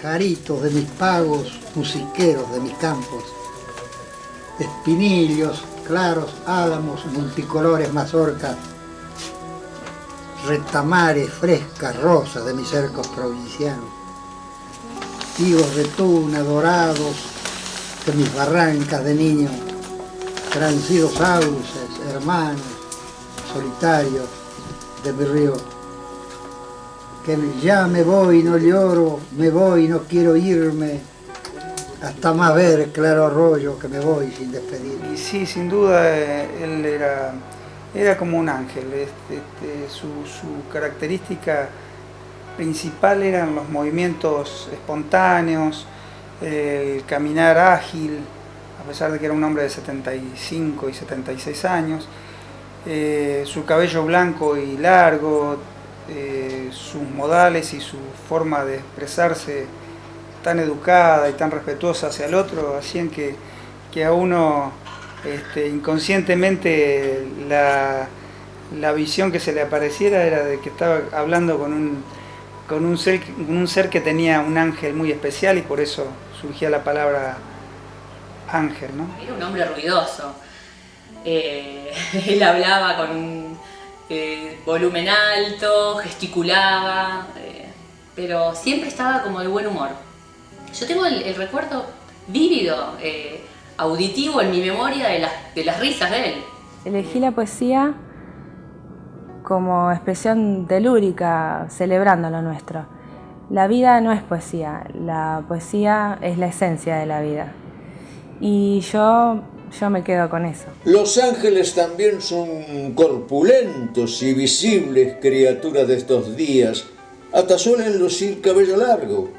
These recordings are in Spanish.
pajaritos de mis pagos, musiqueros de mis campos, espinillos, claros álamos, multicolores mazorcas, retamares, frescas rosas de mis cercos provincianos, higos de tuna dorados de mis barrancas de niño, transidos sauces, hermanos, solitarios de mi río. Que ya me voy, no lloro, me voy, no quiero irme, hasta más ver el claro arroyo que me voy sin despedir. Y sí, sin duda, él era como un ángel. Su característica principal eran los movimientos espontáneos, el caminar ágil, a pesar de que era un hombre de 75 y 76 años, su cabello blanco y largo, sus modales y su forma de expresarse tan educada y tan respetuosa hacia el otro hacían que a uno inconscientemente la visión que se le apareciera era de que estaba hablando con un ser que tenía un ángel muy especial, y por eso surgía la palabra ángel, ¿no? Era un hombre ruidoso. Él hablaba con un volumen alto, gesticulaba, pero siempre estaba como de buen humor. Yo tengo el recuerdo vívido, auditivo en mi memoria de las risas de él. Elegí la poesía como expresión telúrica, celebrando lo nuestro. La vida no es poesía, la poesía es la esencia de la vida. Y yo me quedo con eso. Los ángeles también son corpulentos y visibles criaturas de estos días. Hasta suelen lucir cabello largo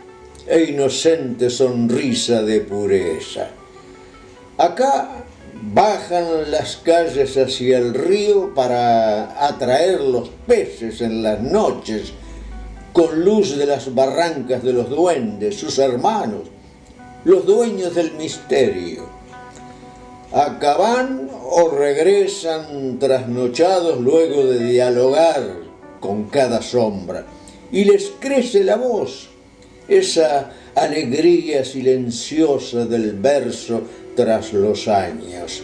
e inocente sonrisa de pureza. Acá bajan las calles hacia el río para atraer los peces en las noches, con luz de las barrancas de los duendes, sus hermanos, los dueños del misterio. Acá van o regresan trasnochados luego de dialogar con cada sombra, y les crece la voz, esa alegría silenciosa del verso tras los años.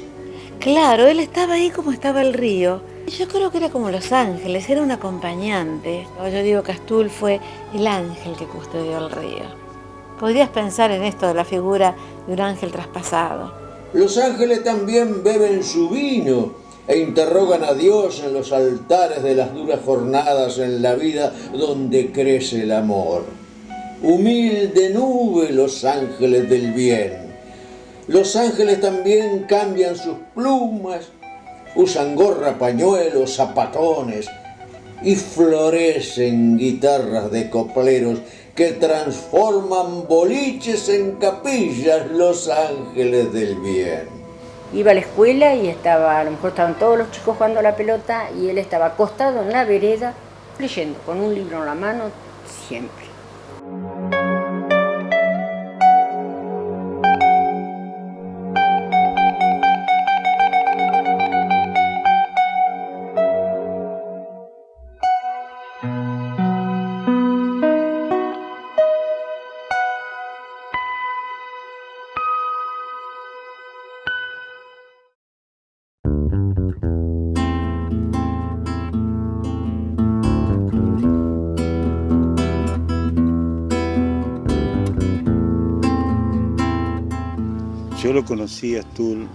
Claro, él estaba ahí como estaba el río. Yo creo que era como los ángeles, era un acompañante. Yo digo que Astul fue el ángel que custodió el río. Podrías pensar en esto de la figura de un ángel traspasado. Los ángeles también beben su vino e interrogan a Dios en los altares de las duras jornadas en la vida donde crece el amor. Humilde nube, los ángeles del bien. Los ángeles también cambian sus plumas, usan gorra, pañuelos, zapatones y florecen guitarras de copleros que transforman boliches en capillas, los ángeles del bien. Iba a la escuela y a lo mejor estaban todos los chicos jugando a la pelota y él estaba acostado en la vereda leyendo con un libro en la mano siempre. Yo lo conocí a Astul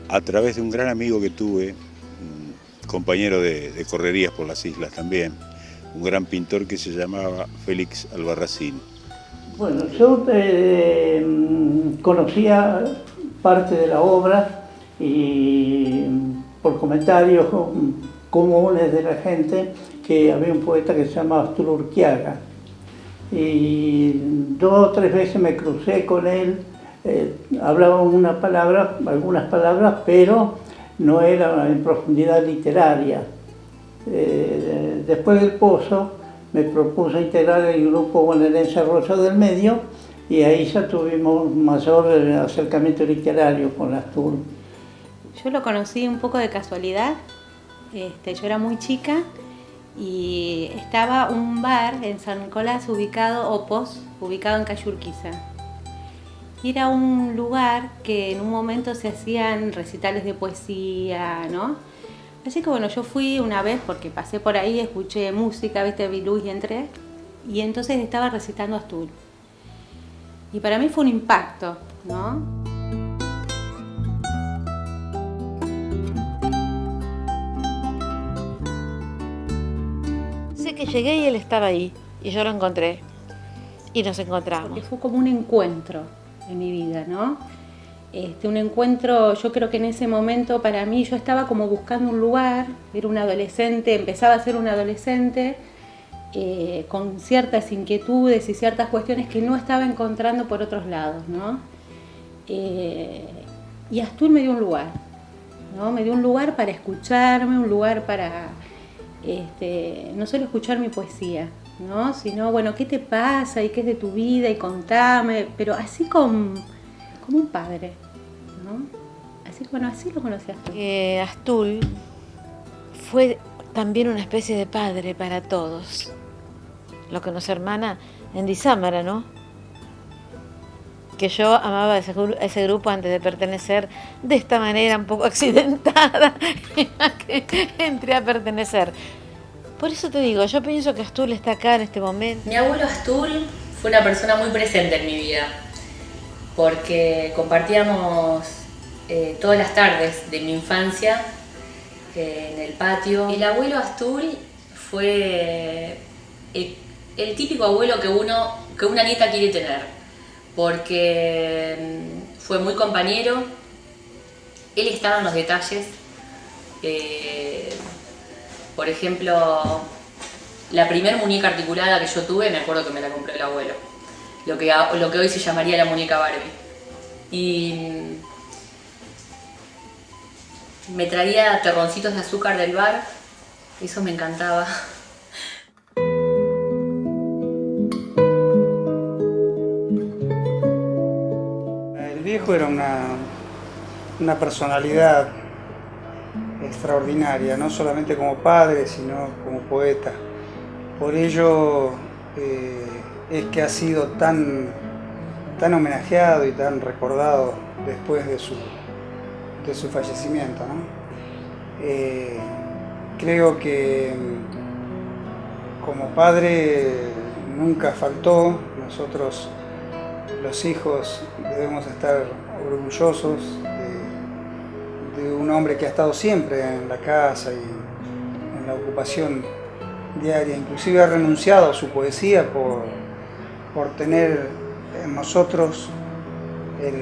a través de un gran amigo que tuve, un compañero de correrías por las islas también, un gran pintor que se llamaba Félix Albarracín. Bueno, yo conocía parte de la obra y por comentarios comunes de la gente que había un poeta que se llamaba Astul Urquiaga. Y 2 o 3 veces me crucé con él. Hablaba algunas palabras, pero no era en profundidad literaria. Después del Pozo me propuso integrar el grupo bonaerense Arroyo del Medio y ahí ya tuvimos mayor acercamiento literario con Astul. Yo lo conocí un poco de casualidad. Yo era muy chica y estaba un bar en San Nicolás ubicado, Opos, ubicado en calle Urquiza. Y era un lugar que en un momento se hacían recitales de poesía, ¿no? Así que bueno, yo fui una vez porque pasé por ahí, escuché música, viste, vi luz y entré, y entonces estaba recitando Astul. Y para mí fue un impacto, ¿no? Sé que llegué y él estaba ahí, y yo lo encontré, y nos encontramos. Porque fue como un encuentro en mi vida, ¿no? Un encuentro, yo creo que en ese momento para mí yo estaba como buscando un lugar, era una adolescente, empezaba a ser una adolescente, con ciertas inquietudes y ciertas cuestiones que no estaba encontrando por otros lados, ¿no? Y Astul me dio un lugar, ¿no? Me dio un lugar para escucharme, un lugar para no solo escuchar mi poesía, ¿no? Sino, bueno, ¿qué te pasa y qué es de tu vida? Y contame, pero así como un padre, ¿no? Así, bueno, así lo conocí a Astul. Astul fue también una especie de padre para todos. Lo que nos hermana en Dizámara, ¿no? Que yo amaba ese grupo antes de pertenecer de esta manera un poco accidentada que entré a pertenecer. Por eso te digo, yo pienso que Astul está acá en este momento. Mi abuelo Astul fue una persona muy presente en mi vida, porque compartíamos todas las tardes de mi infancia en el patio. El abuelo Astul fue el típico abuelo que una nieta quiere tener, porque fue muy compañero, él estaba en los detalles. Por ejemplo, la primer muñeca articulada que yo tuve, me acuerdo que me la compró el abuelo, lo que hoy se llamaría la muñeca Barbie. Y me traía terroncitos de azúcar del bar, eso me encantaba. El viejo era una personalidad extraordinaria, no solamente como padre, sino como poeta. Por ello es que ha sido tan homenajeado y tan recordado después de su fallecimiento, ¿no? Creo que como padre nunca faltó. Nosotros, los hijos, debemos estar orgullosos de un hombre que ha estado siempre en la casa y en la ocupación diaria. Inclusive ha renunciado a su poesía por tener en nosotros es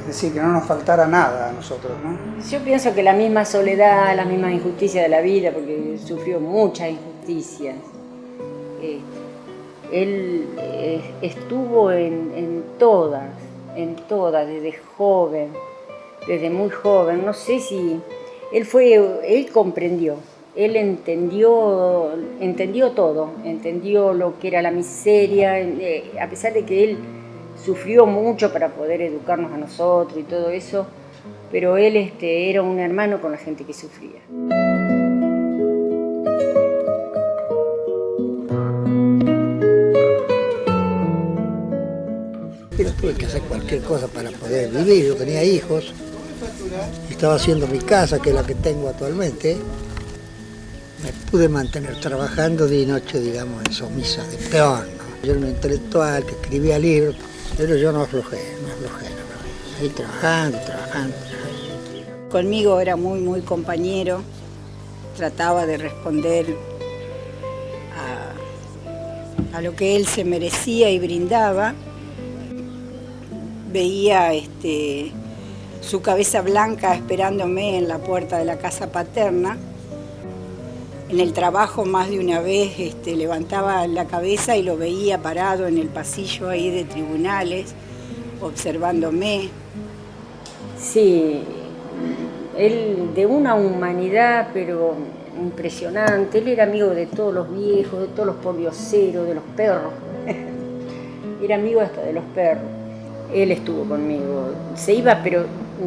decir, que no nos faltara nada a nosotros, ¿no? Yo pienso que la misma soledad, la misma injusticia de la vida, porque sufrió muchas injusticias. Él estuvo en todas, desde joven, desde muy joven. No sé si él comprendió, él entendió todo, entendió lo que era la miseria, a pesar de que él sufrió mucho para poder educarnos a nosotros y todo eso, pero él era un hermano con la gente que sufría. Yo tuve que hacer cualquier cosa para poder vivir. Yo tenía hijos, estaba haciendo mi casa, que es la que tengo actualmente. Me pude mantener trabajando día y noche, digamos, en sumisa de peón, ¿no? Yo era un intelectual que escribía libros, pero yo no aflojé. Seguí trabajando. Conmigo era muy compañero, trataba de responder a lo que él se merecía y brindaba. Veía su cabeza blanca esperándome en la puerta de la casa paterna. En el trabajo más de una vez levantaba la cabeza y lo veía parado en el pasillo ahí de tribunales, observándome. Sí, él de una humanidad pero impresionante. Él era amigo de todos los viejos, de todos los pordioseros, de los perros. Era amigo hasta de los perros. Él estuvo conmigo, se iba pero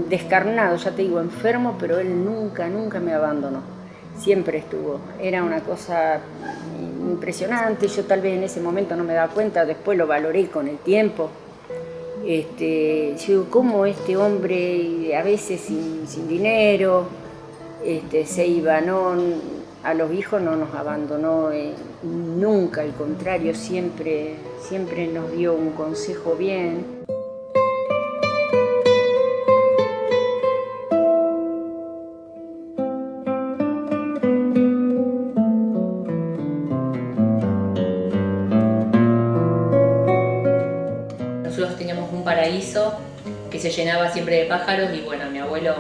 descarnado, ya te digo, enfermo, pero él nunca me abandonó. siempre estuvo. Era una cosa impresionante, yo tal vez en ese momento no me daba cuenta, después lo valoré con el tiempo. Yo, cómo este hombre, a veces sin dinero, se iba, no, a los hijos no nos abandonó nunca, al contrario, siempre nos dio un consejo bien. Nosotros teníamos un paraíso que se llenaba siempre de pájaros y bueno, mi abuelo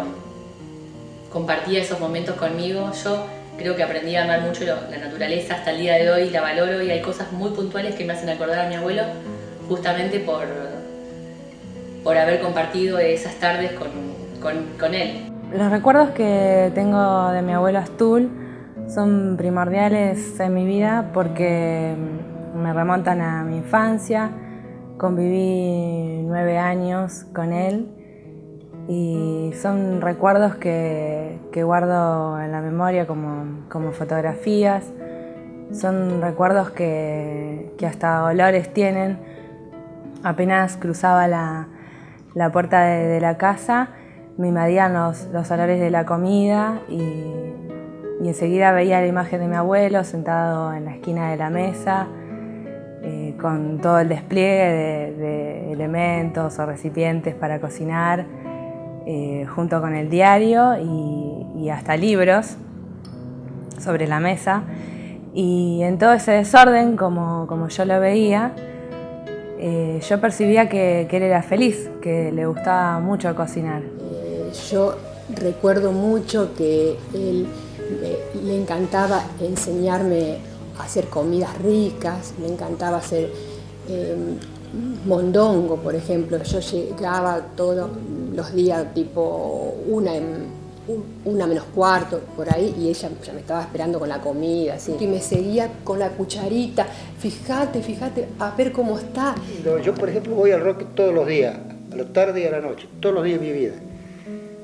compartía esos momentos conmigo. Yo creo que aprendí a amar mucho la naturaleza hasta el día de hoy, la valoro y hay cosas muy puntuales que me hacen acordar a mi abuelo justamente por haber compartido esas tardes con él. Los recuerdos que tengo de mi abuelo Astul son primordiales en mi vida porque me remontan a mi infancia. Conviví 9 años con él y son recuerdos que guardo en la memoria como fotografías. Son recuerdos que hasta olores tienen. Apenas cruzaba la puerta de la casa, me invadían los olores de la comida y enseguida veía la imagen de mi abuelo sentado en la esquina de la mesa, con todo el despliegue de elementos o recipientes para cocinar, junto con el diario y hasta libros sobre la mesa. Y en todo ese desorden, como yo lo veía, yo percibía que él era feliz, que le gustaba mucho cocinar. Yo recuerdo mucho que él le encantaba enseñarme a hacer comidas ricas, le encantaba hacer mondongo, por ejemplo. Yo llegaba todos los días tipo 1:45 por ahí y ella ya me estaba esperando con la comida, así. Y me seguía con la cucharita, fíjate, a ver cómo está. Yo, por ejemplo, voy al rock todos los días, a la tarde y a la noche, todos los días de mi vida.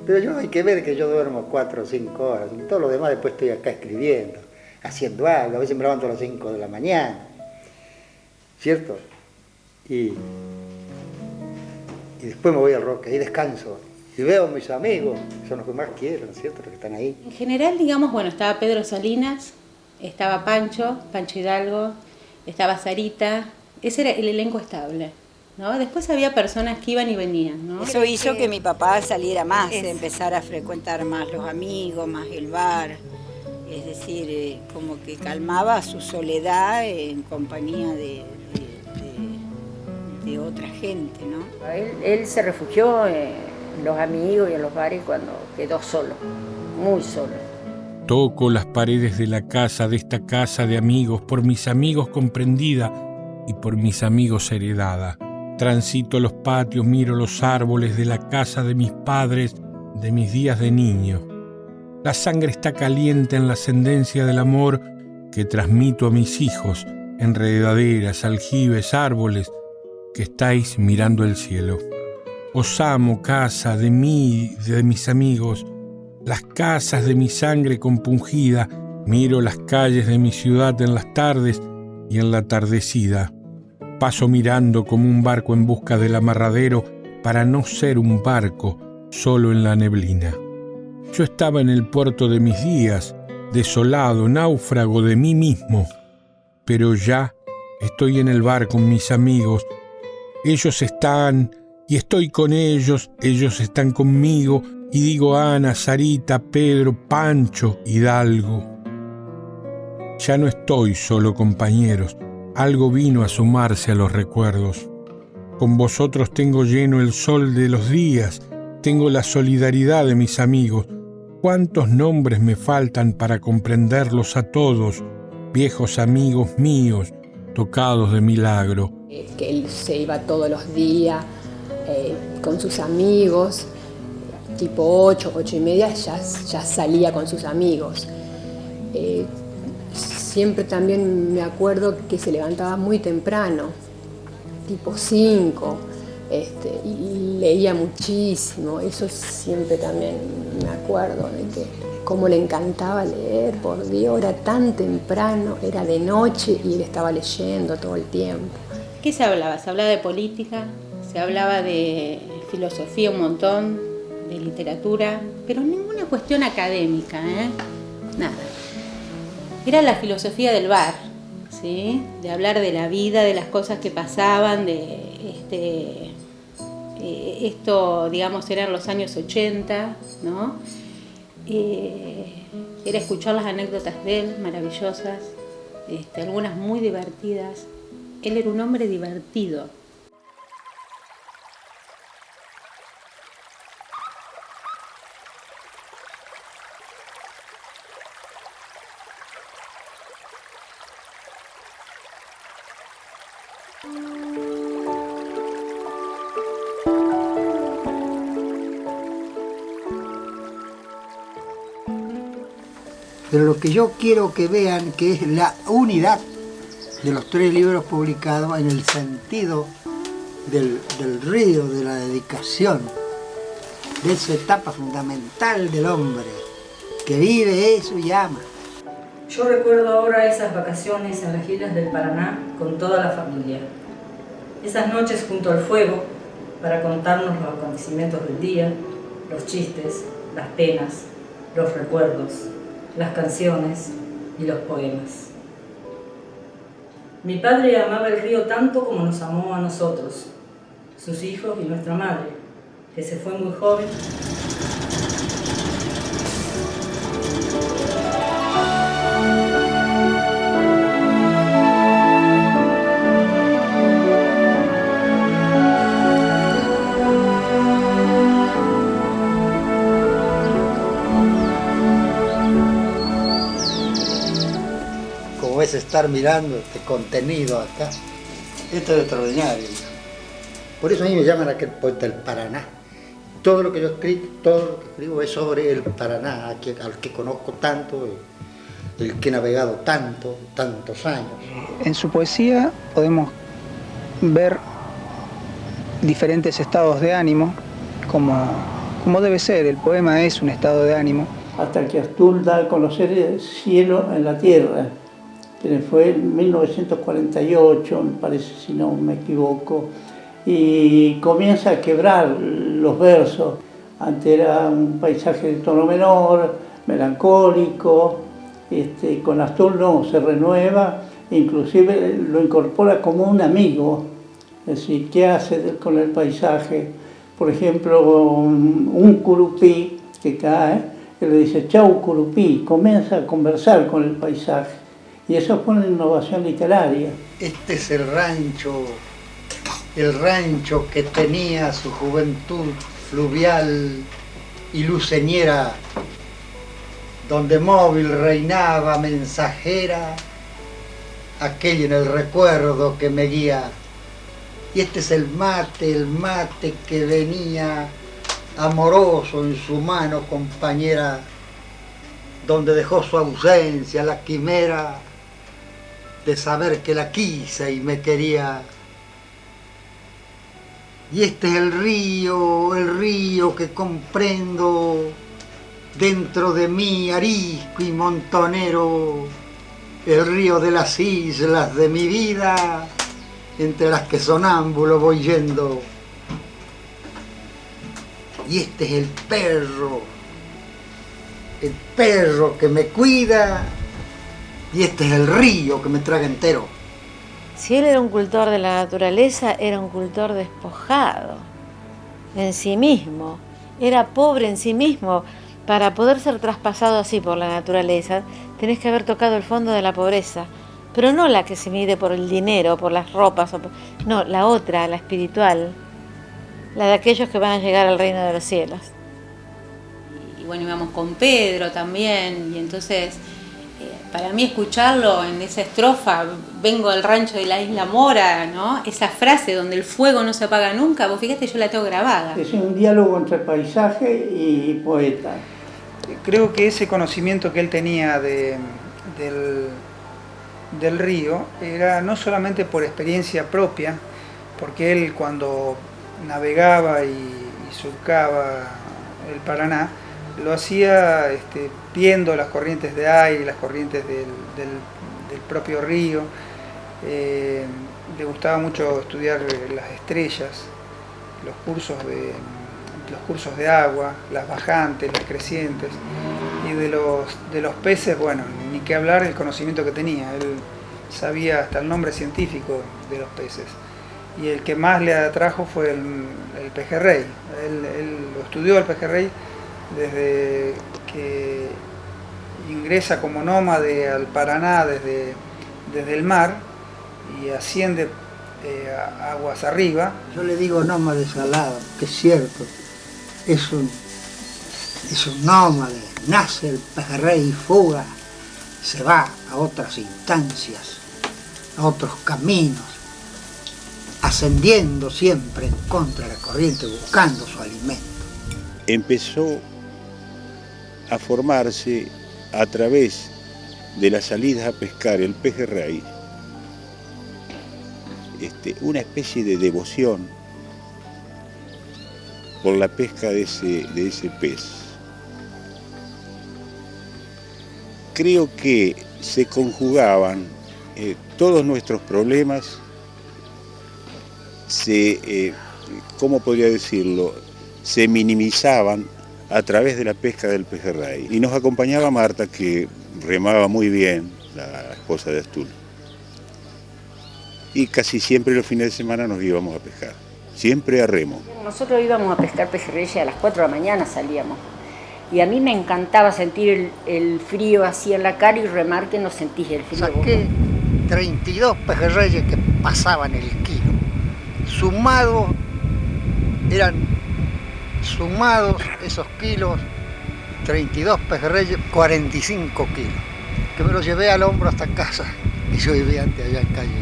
Pero yo hay que ver que yo duermo 4 o 5 horas, y todo lo demás después estoy acá escribiendo, haciendo algo, a veces me levanto a las 5 de la mañana, ¿cierto? Y después me voy al rock, ahí descanso. Y veo a mis amigos, que son los que más quiero, ¿no es cierto?, los que están ahí. En general, digamos, bueno, estaba Pedro Salinas, estaba Pancho Hidalgo, estaba Sarita, ese era el elenco estable, ¿no? Después había personas que iban y venían, ¿no? Eso hizo que mi papá saliera más, empezar a frecuentar más los amigos, más el bar, es decir, como que calmaba su soledad en compañía de otra gente, ¿no? Él se refugió en los amigos y en los bares cuando quedó solo, muy solo. Toco las paredes de la casa, de esta casa de amigos, por mis amigos comprendida y por mis amigos heredada. Transito los patios, miro los árboles de la casa de mis padres, de mis días de niño. La sangre está caliente en la ascendencia del amor que transmito a mis hijos, enredaderas, aljibes, árboles, que estáis mirando el cielo. Os amo, casa de mí, de mis amigos, las casas de mi sangre compungida, miro las calles de mi ciudad en las tardes y en la atardecida. Paso mirando como un barco en busca del amarradero para no ser un barco solo en la neblina. Yo estaba en el puerto de mis días, desolado, náufrago de mí mismo, pero ya estoy en el bar con mis amigos. Ellos están y estoy con ellos están conmigo, y digo Ana, Sarita, Pedro, Pancho, Hidalgo. Ya no estoy solo, compañeros, algo vino a sumarse a los recuerdos. Con vosotros tengo lleno el sol de los días, tengo la solidaridad de mis amigos. ¿Cuántos nombres me faltan para comprenderlos a todos, viejos amigos míos, tocados de milagro? Que él se iba todos los días con sus amigos, tipo 8, 8:30 ya salía con sus amigos. Siempre también me acuerdo que se levantaba muy temprano, tipo 5, y leía muchísimo. Eso siempre también me acuerdo de que cómo le encantaba leer, por Dios, era tan temprano, era de noche y él estaba leyendo todo el tiempo. ¿Qué se hablaba? Se hablaba de política, se hablaba de filosofía un montón, de literatura, pero ninguna cuestión académica, nada. Era la filosofía del bar, ¿sí? De hablar de la vida, de las cosas que pasaban, esto, digamos, eran los años 80, ¿no? Era escuchar las anécdotas de él, maravillosas, algunas muy divertidas. Él era un hombre divertido. Pero lo que yo quiero que vean que es la unidad de los 3 libros publicados en el sentido del río, de la dedicación, de esa etapa fundamental del hombre, que vive eso y ama. Yo recuerdo ahora esas vacaciones en las islas del Paraná con toda la familia. Esas noches junto al fuego para contarnos los acontecimientos del día, los chistes, las penas, los recuerdos, las canciones y los poemas. Mi padre amaba el río tanto como nos amó a nosotros, sus hijos y nuestra madre, que se fue muy joven. Es estar mirando este contenido acá. Esto es extraordinario. Por eso a mí me llaman aquel poeta el Paraná. Todo lo que yo escribo es sobre el Paraná, al que conozco tanto, el que he navegado tantos años. En su poesía podemos ver diferentes estados de ánimo, como debe ser. El poema es un estado de ánimo. Hasta que Astul da a conocer el cielo en la tierra, que fue en 1948, me parece, si no me equivoco, y comienza a quebrar los versos. Antes era un paisaje de tono menor, melancólico, con Astul no, se renueva, inclusive lo incorpora como un amigo, es decir, ¿qué hace con el paisaje? Por ejemplo, un curupí que cae, él le dice, chau curupí, comienza a conversar con el paisaje. Y eso fue una innovación literaria. Este es el rancho que tenía su juventud fluvial y luceñera, donde móvil reinaba mensajera, aquella en el recuerdo que me guía. Y este es el mate que venía amoroso en su mano compañera, donde dejó su ausencia la quimera de saber que la quise y me quería. Y este es el río que comprendo dentro de mí, arisco y montonero, el río de las islas de mi vida, entre las que sonámbulo voy yendo. Y este es el perro que me cuida, y este es el río que me traga entero. Si él era un cultor de la naturaleza, era un cultor despojado en sí mismo. Era pobre en sí mismo. Para poder ser traspasado así por la naturaleza, tenés que haber tocado el fondo de la pobreza. Pero no la que se mide por el dinero, por las ropas, no, la otra, la espiritual. La de aquellos que van a llegar al reino de los cielos. Y bueno, íbamos con Pedro también, y entonces para mí escucharlo en esa estrofa, vengo del rancho de la Isla Mora, ¿no? Esa frase donde el fuego no se apaga nunca, vos fíjate, yo la tengo grabada. Es un diálogo entre paisaje y poeta. Creo que ese conocimiento que él tenía del río era no solamente por experiencia propia, porque él cuando navegaba y surcaba el Paraná, lo hacía viendo las corrientes de aire, las corrientes del propio río. Le gustaba mucho estudiar las estrellas, los cursos de agua, las bajantes, las crecientes, y de los peces, bueno, ni qué hablar el conocimiento que tenía. Él sabía hasta el nombre científico de los peces, y el que más le atrajo fue el pejerrey. Él lo estudió, el pejerrey, desde que ingresa como nómade al Paraná desde el mar y asciende aguas arriba. Yo le digo nómade salado, que es cierto, es un nómade, nace el pejerrey y fuga, se va a otras instancias, a otros caminos, ascendiendo siempre en contra de la corriente, buscando su alimento. Empezó a formarse a través de las salidas a pescar el pejerrey una especie de devoción por la pesca de ese pez. Creo que se conjugaban todos nuestros problemas, ¿cómo podría decirlo? Se minimizaban a través de la pesca del pejerrey. Y nos acompañaba Marta, que remaba muy bien, la esposa de Astul. Y casi siempre los fines de semana nos íbamos a pescar, siempre a remo. Nosotros íbamos a pescar pejerreyes a las 4 de la mañana salíamos. Y a mí me encantaba sentir el frío así en la cara y remar que no sentís el frío. Saqué 32 pejerreyes que pasaban el kilo. Sumados esos kilos, 32 pejerreyes, 45 kilos. Que me los llevé al hombro hasta casa. Y yo vivía antes allá en calle.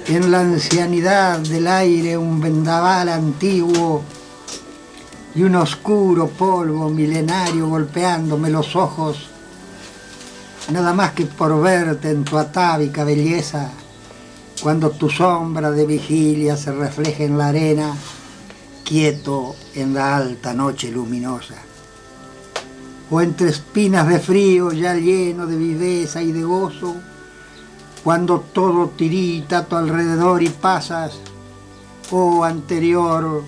En la ancianidad del aire un vendaval antiguo y un oscuro polvo milenario golpeándome los ojos, nada más que por verte en tu atávica belleza, cuando tu sombra de vigilia se refleja en la arena, quieto en la alta noche luminosa. O entre espinas de frío ya lleno de viveza y de gozo, cuando todo tirita a tu alrededor y pasas, oh anterior,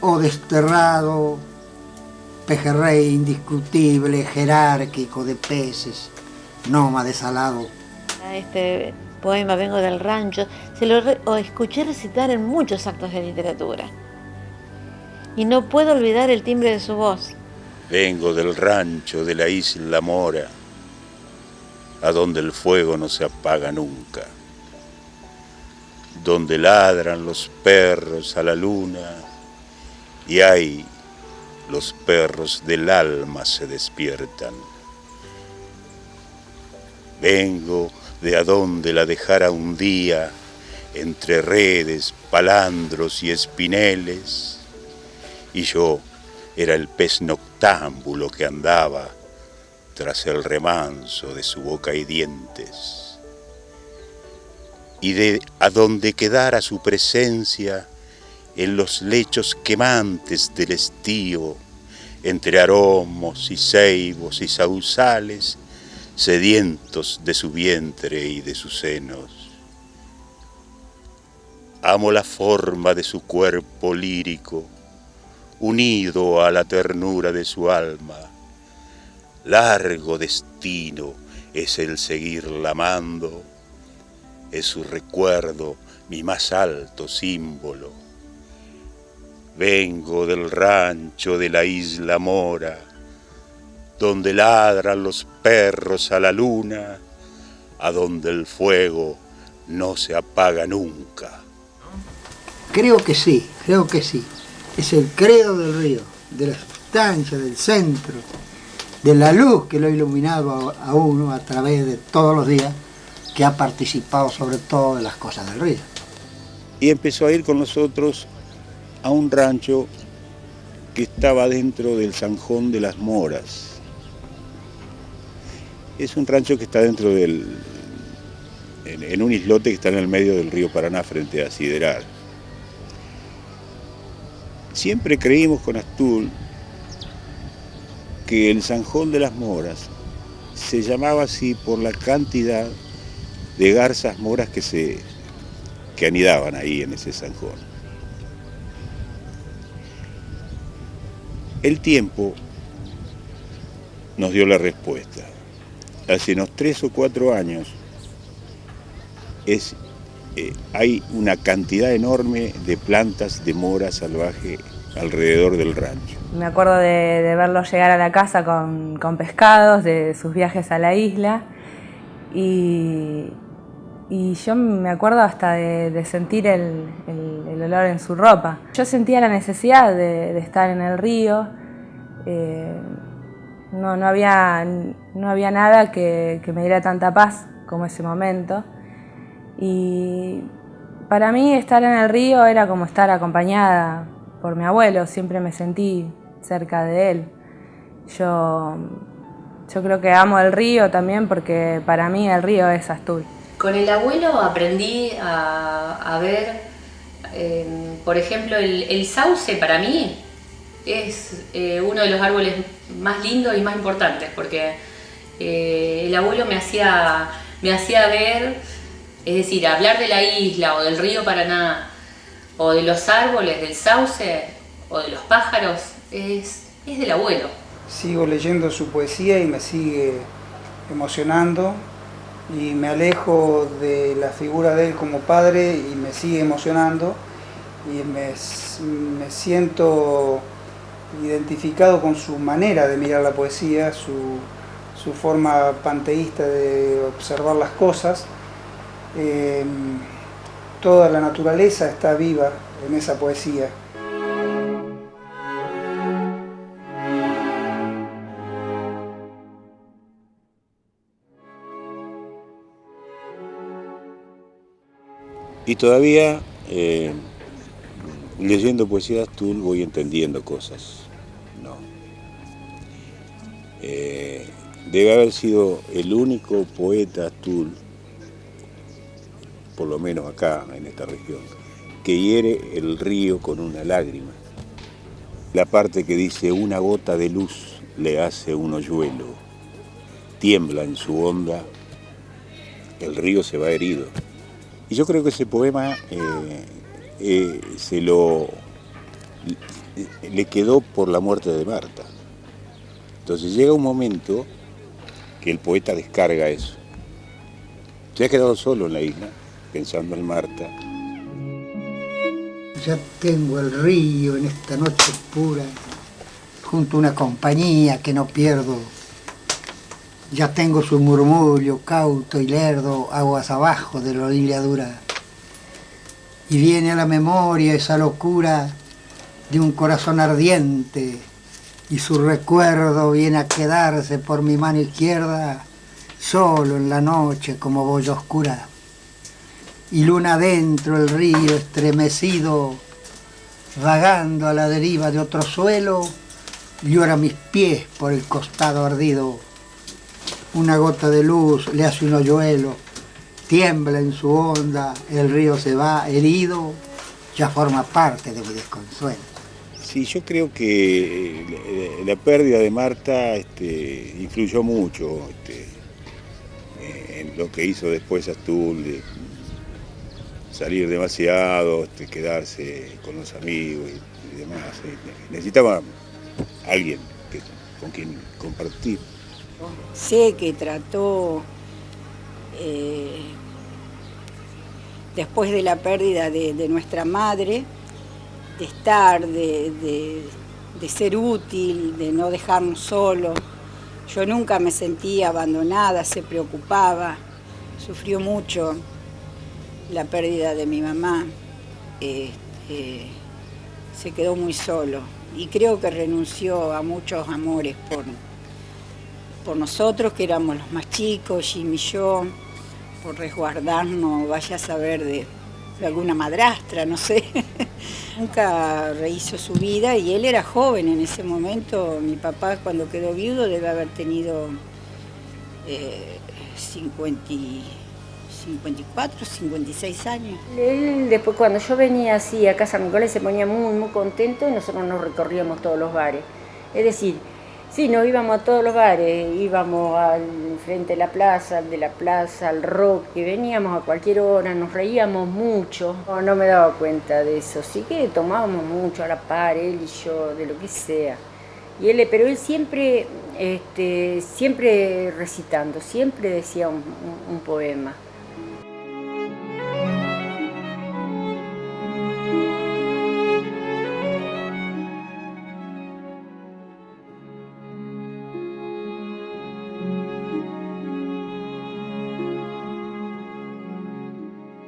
oh desterrado, pejerrey indiscutible, jerárquico de peces, nómade salado. Este poema Vengo del rancho, o escuché recitar en muchos actos de literatura. Y no puedo olvidar el timbre de su voz. Vengo del rancho de la isla Mora, a donde el fuego no se apaga nunca, donde ladran los perros a la luna y ahí los perros del alma se despiertan. Vengo de adonde la dejara un día entre redes, palandros y espineles, y yo era el pez noctámbulo que andaba tras el remanso de su boca y dientes, y de adonde quedara su presencia en los lechos quemantes del estío, entre aromos y ceibos y sausales, sedientos de su vientre y de sus senos. Amo la forma de su cuerpo lírico, unido a la ternura de su alma. Largo destino es el seguirla amando, es su recuerdo mi más alto símbolo. Vengo del rancho de la isla Mora, donde ladran los perros a la luna, a donde el fuego no se apaga nunca. Creo que sí. Es el credo del río, de la sustancia, del centro, de la luz que lo ha iluminado a uno a través de todos los días, que ha participado sobre todo de las cosas del río. Y empezó a ir con nosotros a un rancho que estaba dentro del Zanjón de las Moras. Es un rancho que está dentro en un islote que está en el medio del río Paraná frente a Sideral. Siempre creímos con Astul que el Zanjón de las Moras se llamaba así por la cantidad de garzas moras que anidaban ahí en ese zanjón. El tiempo nos dio la respuesta. Hace unos 3 o 4 años hay una cantidad enorme de plantas de mora salvaje alrededor del rancho. Me acuerdo de verlo llegar a la casa con pescados, de sus viajes a la isla, y yo me acuerdo hasta de sentir el olor en su ropa. Yo sentía la necesidad de estar en el río. No había nada que me diera tanta paz como ese momento. Y para mí estar en el río era como estar acompañada por mi abuelo, siempre me sentí cerca de él. Yo creo que amo el río también porque para mí el río es Astul. Con el abuelo aprendí a ver, por ejemplo, el sauce para mí es uno de los árboles más lindos y más importantes, porque el abuelo me hacía ver, es decir, hablar de la isla o del río Paraná, o de los árboles, del sauce o de los pájaros, es del abuelo. Sigo leyendo su poesía y me sigue emocionando, y me alejo de la figura de él como padre y me sigue emocionando, y me siento identificado con su manera de mirar la poesía, su forma panteísta de observar las cosas. Toda la naturaleza está viva en esa poesía. Y todavía, leyendo poesía de Astul, voy entendiendo cosas, ¿no? Debe haber sido el único poeta Astul, por lo menos acá, en esta región, que hiere el río con una lágrima. La parte que dice, una gota de luz le hace un hoyuelo, tiembla en su onda, el río se va herido. Y yo creo que ese poema le quedó por la muerte de Marta. Entonces llega un momento que el poeta descarga eso. Se ha quedado solo en la isla, pensando en Marta. Ya tengo el río en esta noche pura, junto a una compañía que no pierdo. Ya tengo su murmullo cauto y lerdo, aguas abajo de la orilla dura. Y viene a la memoria esa locura de un corazón ardiente, y su recuerdo viene a quedarse por mi mano izquierda, solo en la noche como boya oscura. Y luna adentro el río estremecido, vagando a la deriva de otro suelo, llora mis pies por el costado ardido. Una gota de luz le hace un hoyuelo, tiembla en su onda, el río se va herido, ya forma parte de mi desconsuelo. Sí, yo creo que la pérdida de Marta influyó mucho en lo que hizo después Astul, de salir demasiado, quedarse con los amigos y demás. Necesitaba alguien con quien compartir. Sé que trató, después de la pérdida de nuestra madre, de estar, de ser útil, de no dejarnos solos. Yo nunca me sentía abandonada, se preocupaba, sufrió mucho la pérdida de mi mamá, se quedó muy solo y creo que renunció a muchos amores por nosotros, que éramos los más chicos, Jim y yo, por resguardarnos, vaya a saber de alguna madrastra, no sé. Nunca rehizo su vida y él era joven en ese momento. Mi papá, cuando quedó viudo, debe haber tenido 55 54, 56 años. Él después, cuando yo venía así a casa de Nicolás, se ponía muy contento y nosotros nos recorríamos todos los bares. Es decir, sí, nos íbamos a todos los bares, íbamos al frente de la plaza al Roque, veníamos a cualquier hora, nos reíamos mucho. No me daba cuenta de eso, sí que tomábamos mucho a la par, él y yo, de lo que sea. Pero él siempre, siempre recitando, siempre decía un poema.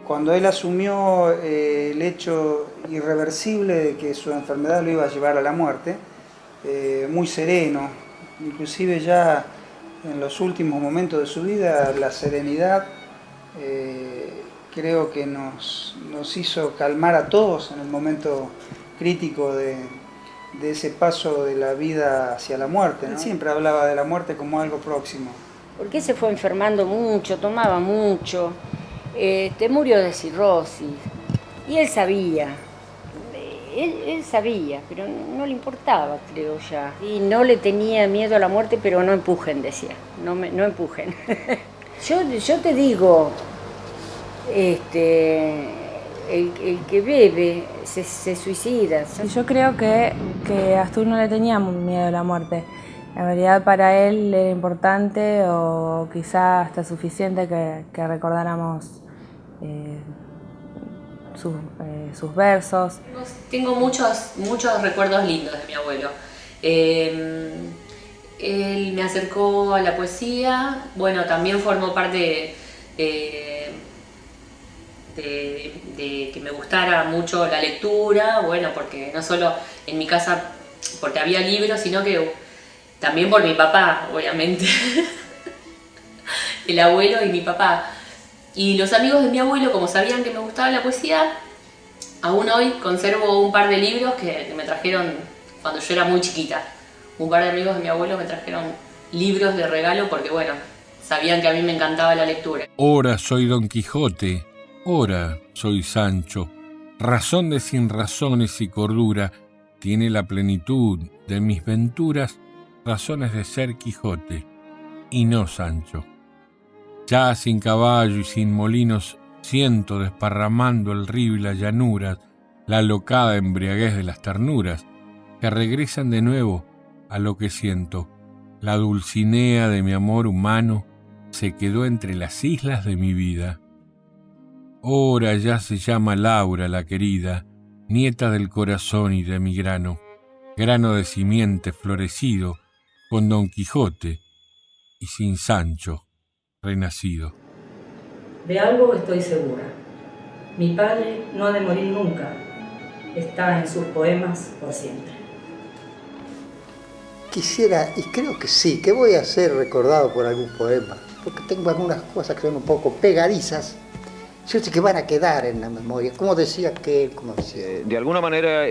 Cuando él asumió el hecho irreversible de que su enfermedad lo iba a llevar a la muerte, muy sereno, inclusive ya en los últimos momentos de su vida, la serenidad creo que nos hizo calmar a todos en el momento crítico de ese paso de la vida hacia la muerte, ¿no? Él siempre hablaba de la muerte como algo próximo. Porque se fue enfermando mucho, tomaba mucho, murió de cirrosis y él sabía. Él sabía, pero no le importaba, creo ya. Y no le tenía miedo a la muerte, pero no empujen, decía. No empujen. yo te digo, el que bebe se suicida. Yo creo que Astur no le tenía miedo a la muerte. En realidad para él era importante o quizá hasta suficiente que recordáramos sus versos. Tengo muchos recuerdos lindos de mi abuelo. Él me acercó a la poesía, bueno, también formó parte de que me gustara mucho la lectura, bueno, porque no solo en mi casa porque había libros, sino que también por mi papá, obviamente. El abuelo y mi papá. Y los amigos de mi abuelo, como sabían que me gustaba la poesía, aún hoy conservo un par de libros que me trajeron cuando yo era muy chiquita. Un par de amigos de mi abuelo me trajeron libros de regalo porque, bueno, sabían que a mí me encantaba la lectura. Ora soy Don Quijote, ora soy Sancho. Razón de sinrazones y cordura tiene la plenitud de mis venturas, razones de ser Quijote y no Sancho. Ya sin caballo y sin molinos siento desparramando el río y la llanura la alocada embriaguez de las ternuras que regresan de nuevo a lo que siento. La Dulcinea de mi amor humano se quedó entre las islas de mi vida. Ora ya se llama Laura la querida, nieta del corazón y de mi grano de simiente florecido con Don Quijote y sin Sancho renacido. De algo estoy segura. Mi padre no ha de morir nunca. Está en sus poemas por siempre. Quisiera, y creo que sí, que voy a ser recordado por algún poema, porque tengo algunas cosas que son un poco pegadizas, yo sé que van a quedar en la memoria, como decía que... De alguna manera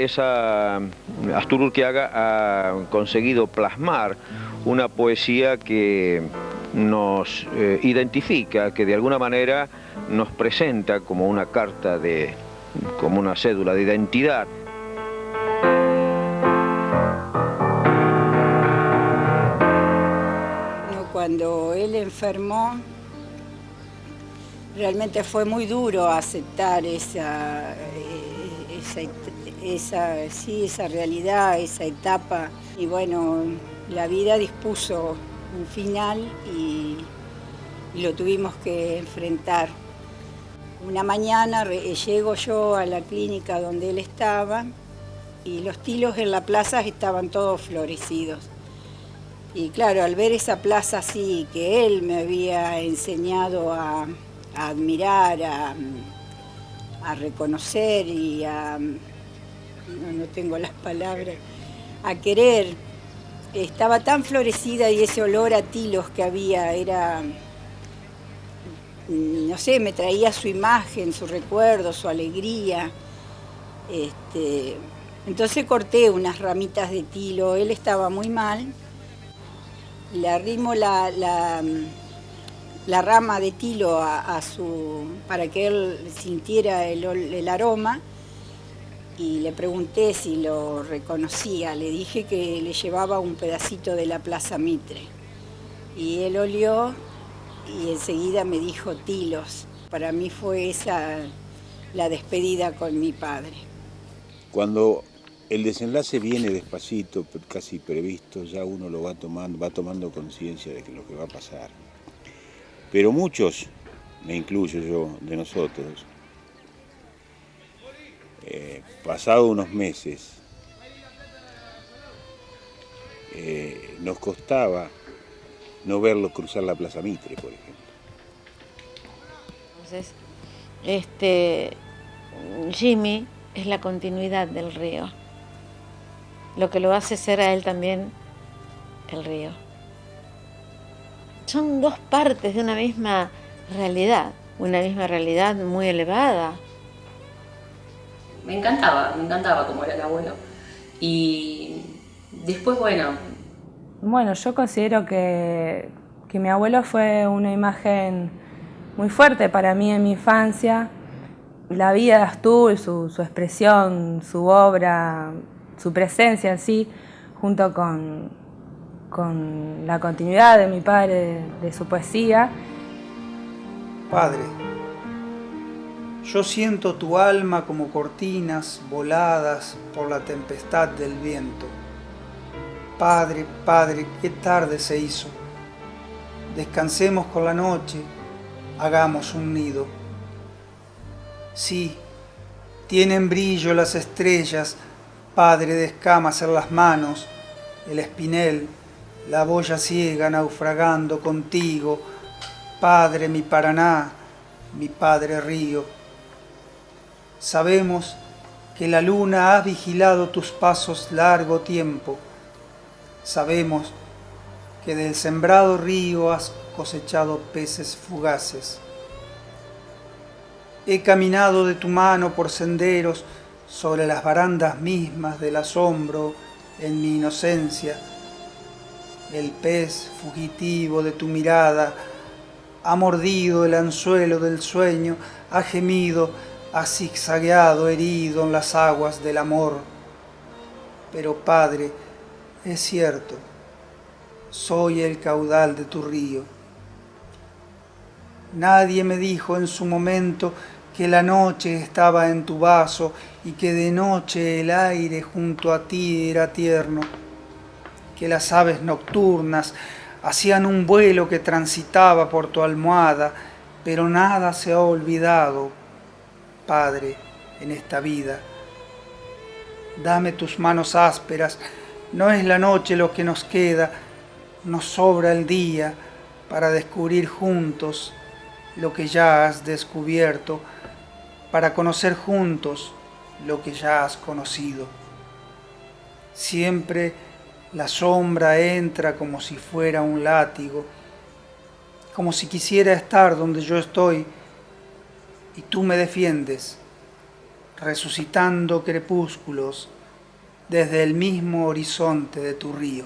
Astur Urquiaga ha conseguido plasmar una poesía que nos identifica, que de alguna manera nos presenta como una carta como una cédula de identidad. Cuando él enfermó, realmente fue muy duro aceptar esa realidad, esa etapa. Y bueno, la vida dispuso un final y lo tuvimos que enfrentar. Una mañana llego yo a la clínica donde él estaba y los tilos en la plaza estaban todos florecidos. Y claro, al ver esa plaza así, que él me había enseñado a admirar, a reconocer y no tengo las palabras, a querer, estaba tan florecida y ese olor a tilos que había era, no sé, me traía su imagen, su recuerdo, su alegría. Entonces corté unas ramitas de tilo, él estaba muy mal, le arrimo la rama de tilo para que él sintiera el aroma, y le pregunté si lo reconocía. Le dije que le llevaba un pedacito de la Plaza Mitre. Y él olió y enseguida me dijo tilos. Para mí fue esa la despedida con mi padre. Cuando el desenlace viene despacito, casi previsto, ya uno lo va tomando conciencia de lo que va a pasar. Pero muchos, me incluyo yo, de nosotros, pasado unos meses, nos costaba no verlo cruzar la Plaza Mitre, por ejemplo. Entonces, Jimmy es la continuidad del río. Lo que lo hace ser a él también el río. Son dos partes de una misma realidad muy elevada. Me encantaba como era el abuelo. Y después, Bueno, yo considero que mi abuelo fue una imagen muy fuerte para mí en mi infancia. La vida de Astul, su expresión, su obra, su presencia en sí, junto con la continuidad de mi padre, de su poesía. Padre, yo siento tu alma como cortinas voladas por la tempestad del viento. Padre, Padre, qué tarde se hizo. Descansemos con la noche, hagamos un nido. Sí, tienen brillo las estrellas, Padre de escamas en las manos, el espinel, la boya ciega naufragando contigo, Padre mi Paraná, mi Padre río. Sabemos que la luna ha vigilado tus pasos largo tiempo. Sabemos que del sembrado río has cosechado peces fugaces. He caminado de tu mano por senderos sobre las barandas mismas del asombro en mi inocencia. El pez fugitivo de tu mirada ha mordido el anzuelo del sueño, ha gemido, ha zigzagueado herido en las aguas del amor. Pero Padre, es cierto, soy el caudal de tu río. Nadie me dijo en su momento que la noche estaba en tu vaso y que de noche el aire junto a ti era tierno, que las aves nocturnas hacían un vuelo que transitaba por tu almohada, pero nada se ha olvidado, Padre, en esta vida. Dame tus manos ásperas, no es la noche lo que nos queda, nos sobra el día para descubrir juntos lo que ya has descubierto, para conocer juntos lo que ya has conocido. Siempre la sombra entra como si fuera un látigo, como si quisiera estar donde yo estoy, y tú me defiendes, resucitando crepúsculos desde el mismo horizonte de tu río.